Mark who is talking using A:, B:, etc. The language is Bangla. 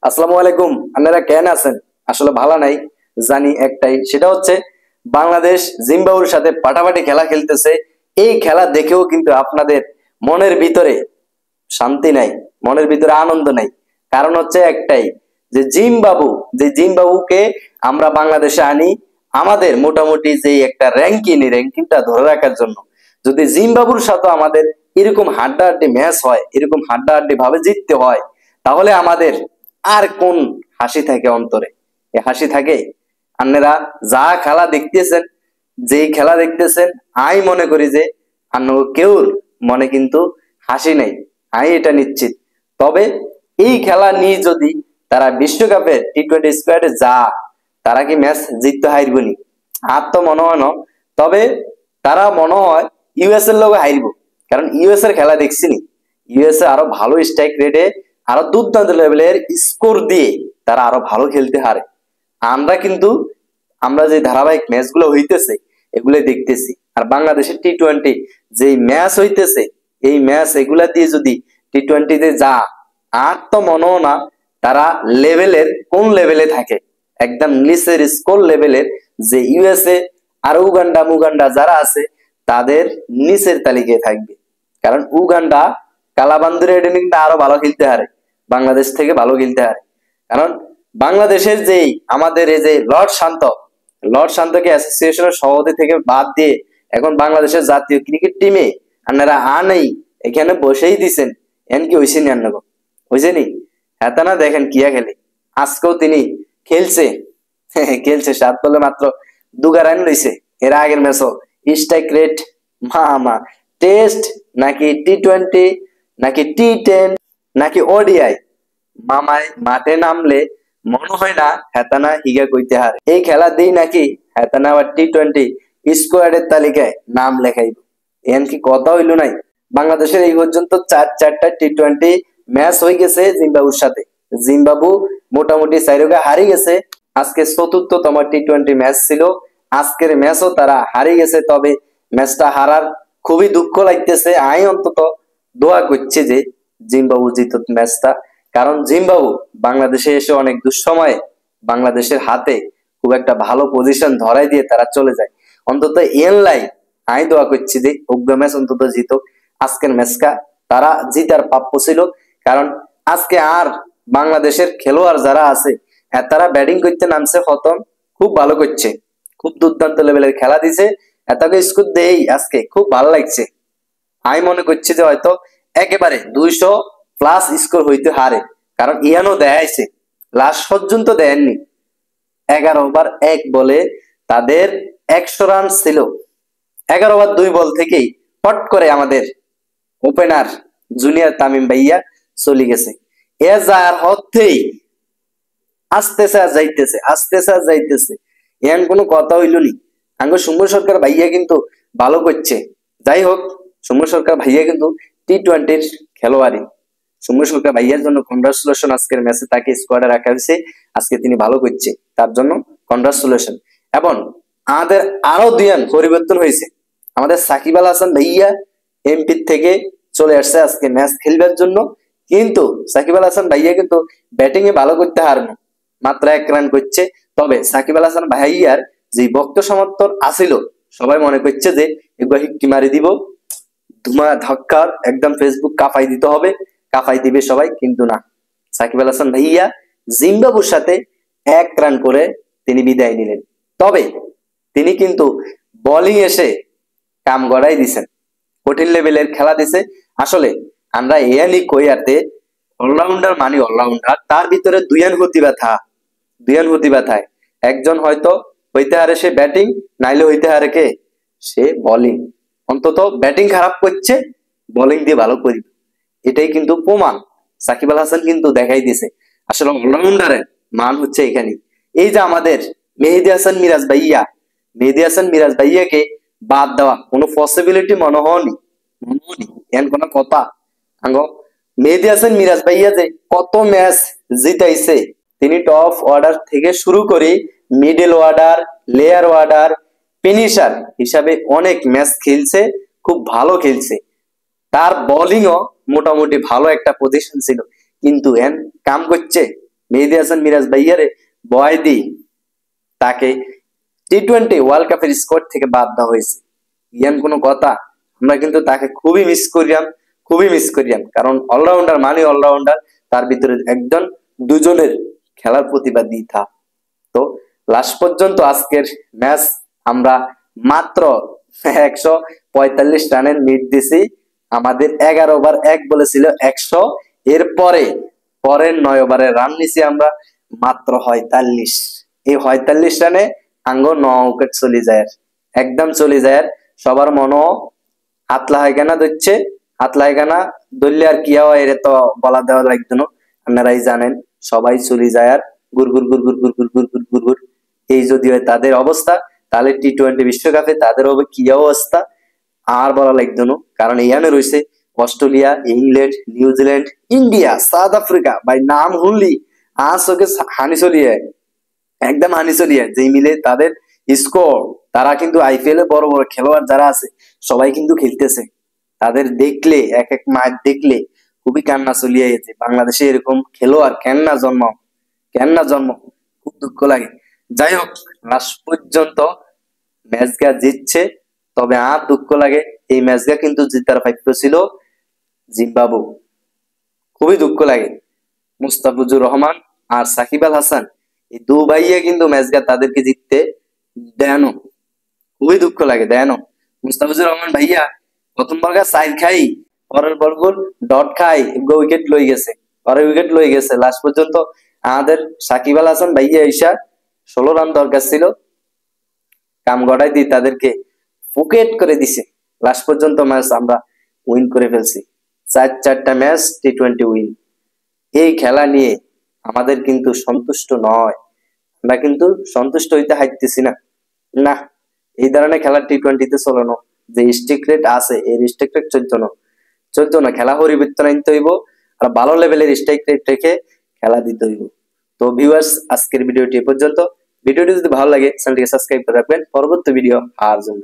A: আসসালামু আলাইকুম। আপনারা কেন আছেন? আসলে ভালো নাই, জানি একটাই, সেটা হচ্ছে বাংলাদেশ জিম্বাবুর সাথে পাটাপাটি খেলা খেলতেছে। এই খেলা দেখেও কিন্তু আপনাদের মনের ভিতরে শান্তি নাই, মনের ভিতরে আনন্দ নাই। কারণ হচ্ছে একটাই, যে জিম্বাবুকে আমরা বাংলাদেশে আনি আমাদের মোটামুটি যে একটা র্যাঙ্কিংটা ধরে রাখার জন্য। যদি জিম্বাবুর সাথে আমাদের এরকম হাড্ডাহাড্ডি ম্যাচ হয়, এরকম হাড্ডাহাড্ডি ভাবে জিততে হয়, তাহলে আমাদের আর কোন হাসি থাকে অন্তরে? এ হাসি থাকে? আপনারা যা খেলা দেখতেছেন, যেই খেলা দেখতেছেন, আমি মনে করি যে কেউর মনে কিন্তু হাসি নেই, আমি এটা নিশ্চিত। তবে এই খেলা নিয়ে যদি তারা বিশ্বকাপে টি-20 স্কোয়াডে তারা কি ম্যাচ জিততে হারবনি? আর তো মনে হয় না। তবে তারা মনে হয় ইউএস এর লগে হারব, কারণ ইউএস এর খেলা দেখছিনি। ইউএস এ আরো ভালো স্ট্রাইক রেটে, আরো দুর্দান্ত লেভেলের স্কোর দিয়ে তারা আরো ভালো খেলতে হারে। আমরা যে ধারাবাহিক ম্যাচ গুলো হইতেছে এগুলো দেখতেছি, আর বাংলাদেশের টি-20 যে ম্যাচ হইতেছে, এই ম্যাচ এগুলা দিয়ে যদি টি-20 তে আর তো মনে না তারা কোন লেভেলে থাকে, একদম নিচের স্কোর লেভেলের। যে ইউএসএ আর উগান্ডা যারা আছে তাদের নিচের তালিকায় থাকবে। কারণ উগান্ডা কালাবান্দুর কিন্তু আরো ভালো খেলতে হারে, বাংলাদেশ থেকে ভালো খেলতে হারে। কারণ বাংলাদেশের আমাদের এই যে লর্ড শান্তকে অ্যাসোসিয়েশনের সভাপতি থেকে বাদ দিয়ে এখন বাংলাদেশের জাতীয় ক্রিকেট টিমে আপনারা আনেই এখানে বসেই দিছেন। এন কি হয়েছে নি? হয়েছে নি? এত না দেখেন কিয়া খেলে, আজকেও তিনি খেলছে। খেলছে 7 বলে মাত্র 2 রান লইছে। এর আগের ম্যাচও স্ট্রাইক রেট টেস্ট নাকি টি-20 নাকি টি10 নাকি ওডিআই, মামায় মাঠে নামলে মনে হয় না হেতানা হিগা কইতে হার। এই খেলা দিই নাকি হেতানা আবার টি-20 স্কোয়াডের তালিকায় নাম লেখাইব। এন কি কথা হইল নাই? বাংলাদেশের এই পর্যন্ত 4টা টি-20 ম্যাচ হয়ে গেছে জিম্বাবুর সাথে। জিম্বাবু মোটামুটি 4 হারিয়ে গেছে। আজকে 4র্থতম টি-20 ম্যাচ ছিল, আজকের ম্যাচও তারা হারিয়ে গেছে। তবে ম্যাচটা হারার খুবই দুঃখ লাগতেছে। আমি অন্তত দোয়া করছি যে জিম্বাবু জিতুক ম্যাচটা। কারণ জিম্বাবু বাংলাদেশে এসে অনেক দুঃসময়ে বাংলাদেশের হাতে খুব একটা ভালো পজিশন ধরাই দিয়ে তারা চলে যায়। অন্তত লাই আমি দোয়া করছি যে অজ্ঞ ম্যাচ অন্তত জিতুক। আজকের ম্যাচটা তারা জিতার প্রাপ্য ছিল। কারণ আজকে আর বাংলাদেশের খেলোয়াড় যারা আছে তারা ব্যাটিং করতে নামছে, খতম, খুব ভালো করছে, খুব দুর্দান্ত লেভেলের খেলা দিছে। এতকে স্কোর দেই আজকে খুব ভালো লাগছে। আমি মনে করছি যে হয়তো একেবারে 200+ স্কোর হইতে হারে। কারণ ইয়ানো দেখাইছে, লাস্ট পর্যন্ত দেয়নি। 11 ওভার 1 বলে তাদের 100 রান ছিল। 11 ওভার 2 বল থেকেই পট করে আমাদের ওপেনার জুনিয়র তামিম ভাইয়া চলে গেছে। এ যার হতেই আসতেছে আর যাইতেছে। এমন কোনো কথা হইল নি। আঙ্গ সুম্বর সরকার ভাইয়া কিন্তু ভালো করছে। যাই হোক, সুম্বর সরকার ভাইয়া কিন্তু টি-20 খেলোয়াড়ই। সুম্বর সরকার ভাইয়ার জন্য কনগ্রাচুলেশন। আজকের ম্যাচে তাকে স্কোয়াডে রাখা হয়েছে, আজকে তিনি ভালো করছে, তার জন্য কনগ্রাচুলেশন। এবং আমাদের আরো 2জন পরিবর্তন হয়েছে। আমাদের সাকিব আল হাসান ভাইয়া এমপি থেকে চলে আসছে আজকে ম্যাচ খেলবার জন্য। কিন্তু সাকিব আল হাসান ভাইয়া কিন্তু ব্যাটিং এ ভালো করতে হারবে, মাত্র 1 রান করছে। তবে সাকিব আল হাসান ভাইয়ার যে ভক্ত সমর্থন আছিল, সবাই মনে করছে যে এগুলো হিক্কি মারি দিব, ধুমা ধাক্কা একদম ফেসবুক কাঁপাই দিতে হবে, কাঁপাই দিবে সবাই। কিন্তু না, সাকিব আল হাসান ভাইয়া জিম্বাবুর সাথে 1 রান করে তিনি বিদায় নিলেন। তবে তিনি কিন্তু বোলিং এসে কাম গড়াই দিছেন, কঠিন লেভেলের খেলা দিছে। আসলে আমরা ইয়ানি কইয়াতে অলরাউন্ডার মানে অলরাউন্ডার, তার ভিতরে 2জন হতি ব্যথায় একজন হয়তো হইতে হারে সে ব্যাটিং, নাইলে হইতে হারে কে সে বোলিং। অন্তত ব্যাটিং খারাপ করছে, বোলিং দিয়ে ভালো করি, এটাই কিন্তু প্রমাণ। সাকিব আল হাসান কিন্তু দেখাই দিছে আসলে অলরাউন্ডারের মান হচ্ছে এখানে। এই যে আমাদের মেহেদী হাসান মিরাজ ভাইয়াকে বাদ দেওয়া কোনো পসিবিলিটি মনে হয়নি। এন কোন কথা? মেহেদী হাসান মিরাজ ভাইয়া যে কত ম্যাচ জিতাইছে, তিনি টপ অর্ডার থেকে শুরু করে middle order, layer order, finisher হিসাবে অনেক ম্যাচ খেলছে, খুব ভালো খেলছে। তার বোলিংও মোটামুটি ভালো একটা পজিশন ছিল, কিন্তু এন কাম করছে মেহেদী হাসান মিরাজ ভাইয়ারে ভয় দিই তাকে টি-20 ওয়ার্ল্ড কাপের স্কোয়াড থেকে বাদ দেওয়া হয়েছে। ইয়ান কোনো কথা? আমরা কিন্তু তাকে খুবই মিস করিয়াম, কারণ অলরাউন্ডার মানে অলরাউন্ডার, তার ভিতরে একজন দুজনের খেলার প্রতিভা থা। তো লাস্ট পর্যন্ত আজকের ম্যাচ আমরা মাত্র 145 রানের লিড দিছি। আমাদের 11 ওভার 1 বলেছিল 100, এর পরের 9 ওভারে রান নিছি আমরা মাত্র 45। এই 45 রানে আঙ্গ 9 উইকেট চলে যায়, একদম চলে যায়। সবার মনো হাতলা হয় কেনা দিচ্ছে, হাতলা হয় কেনা ধরলে আর কি হয়, এর তো বলা দেওয়া লাগতো না, আপনারাই জানেন। সবাই চলে যায় আর গুর গুর গুর গুর গুর গুর গুর গুর গুর গুর। এই যদি হয় তাদের অবস্থা, তাহলে টি-20 বিশ্বকাপে তাদের হবে কি অবস্থা আর বলা লাগতো না। কারণ এখানে রয়েছে Australia, England, New Zealand, India, south Africa. ভাই নাম শুনলি আজ ওকে হানি চলিয়ে, একদম হানি চলিয়ে যে মিলে তাদের স্কোর। তারা কিন্তু আইপিএল এ বড় বড় খেলোয়াড় যারা আছে সবাই কিন্তু খেলতেছে। তাদের দেখলে এক এক ম্যাচ দেখলে খুবই কান্না চলিয়ে গেছে। বাংলাদেশে এরকম খেলোয়াড় কেন না জন্ম, খুব দুঃখ লাগে। যাই হোক, লাস্ট পর্যন্ত ম্যাচটা জিতছে, তবে আর দুঃখ লাগে এই ম্যাচটা কিন্তু জিতার প্রাপ্য ছিল জিম্বাবু। খুবই দুঃখ লাগে। মুস্তাফিজুর রহমান আর সাকিব আল হাসান এই দু ভাইয়া কিন্তু ম্যাচটা তাদেরকে জিততে দেন, খুবই দুঃখ লাগে দেন। মুস্তাফিজুর রহমান ভাইয়া প্রথম বলটা সাইড খাই, পরের বল ডট খাই, উইকেট লই গেছে। লাস্ট পর্যন্ত আমাদের সাকিব আল হাসান ভাইয়া ঈশা 16 রান দরকার ছিল, কাম গড়াই দিয়ে তাদেরকে উইকেট করে দিছে। লাস্ট পর্যন্ত ম্যাচ আমরা উইন করে ফেলছি, 4টা ম্যাচ টি-20 উইন। এই খেলা নিয়ে আমাদের কিন্তু সন্তুষ্ট নয়, আমরা কিন্তু সন্তুষ্ট হইতে হাইতেছি না। না, এই ধরনের খেলা টি-20 তে চলে না। যে স্ট্রিক রেট আছে এই স্ট্রিক রেট চলতো না, খেলা পরিবর্তন আনতে হইব, আর ভালো লেভেলের স্ট্রাইক রেট রেখে খেলা দিতে হইব। তো ভিউয়ার্স, আজকের ভিডিওটি এ পর্যন্ত। ভিডিওটি যদি ভালো লাগে চ্যানেলটিকে সাবস্ক্রাইব করে রাখবেন পরবর্তী ভিডিও পাওয়ার জন্য।